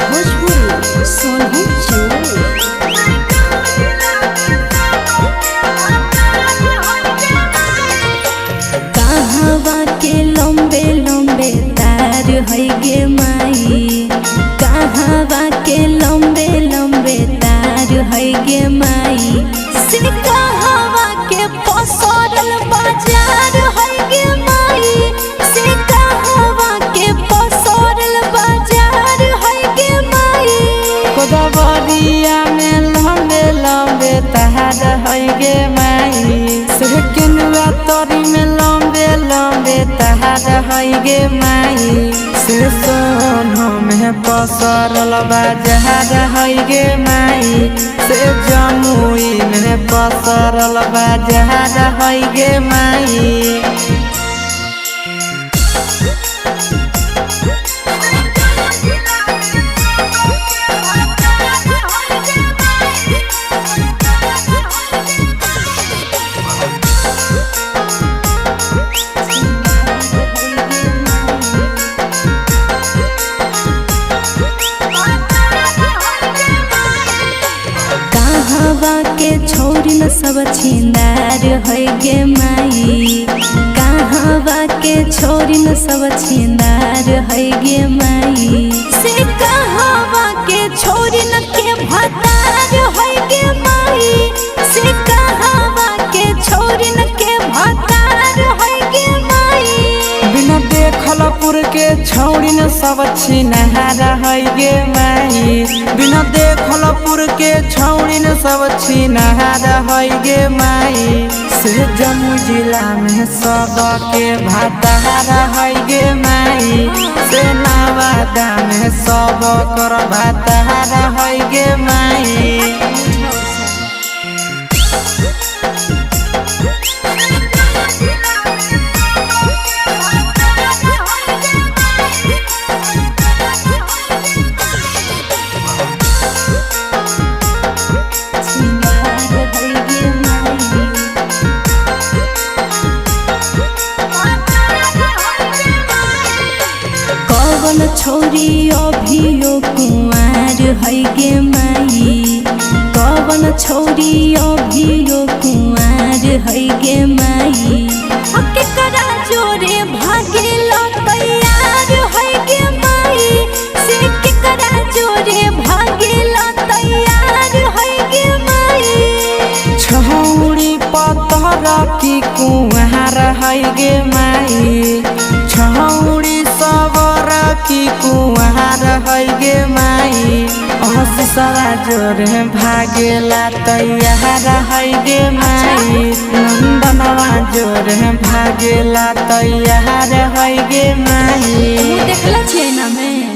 भोजपुरी सोनू कहवा के लंबे लंबे तार है गे माई, कहवा के लंबे लंबे तार है गे माई, से कहवा के पसरल बाजार है गे माई, से कहवा के पसरल बाजार है गे माई। कोदबरिया में लंबे लंबे तार है गे माई, से केनुआ तोरी में लंबे लंबे तार है गे माई, से सोनो में पसरल बाजार है गे माई, से जमुई में पसरल बाजार है गे माई। कहवा के छोरी न सब छिंदार है गे माई, कहवा के छोरी न सब छिंदार है गे माई, से कहवा के छोरी न के भतार है गे माई, से कहवा के छोरी न के भतार है गे माई। बिना देखलपुर के छौड़ी न सब छिनहार है गे माई, बिना देखलपुर के छौड़ी न सब छिनहार है गे माई, से जमुई जिला में सब के भतार है गे माई, से नवादा में सब कर भतार है गे माई। कवन छोरी अभियो कुंवार है गे माई, कवन छोरी अभियो कुंवार है गे माई, केकरा जोरे भागेल तैयार है गे माई, से केकरा जोरे भागेल तैयार है गे माई। छौड़ी पतर की कुंवार है गे माई, छौड़ी सबर की कुंवार है गे माई, सवा जोर भागेला तैयार है गे माई, नंदनवा जोर भागेला तैयार है गे माई। देखला छे ना में।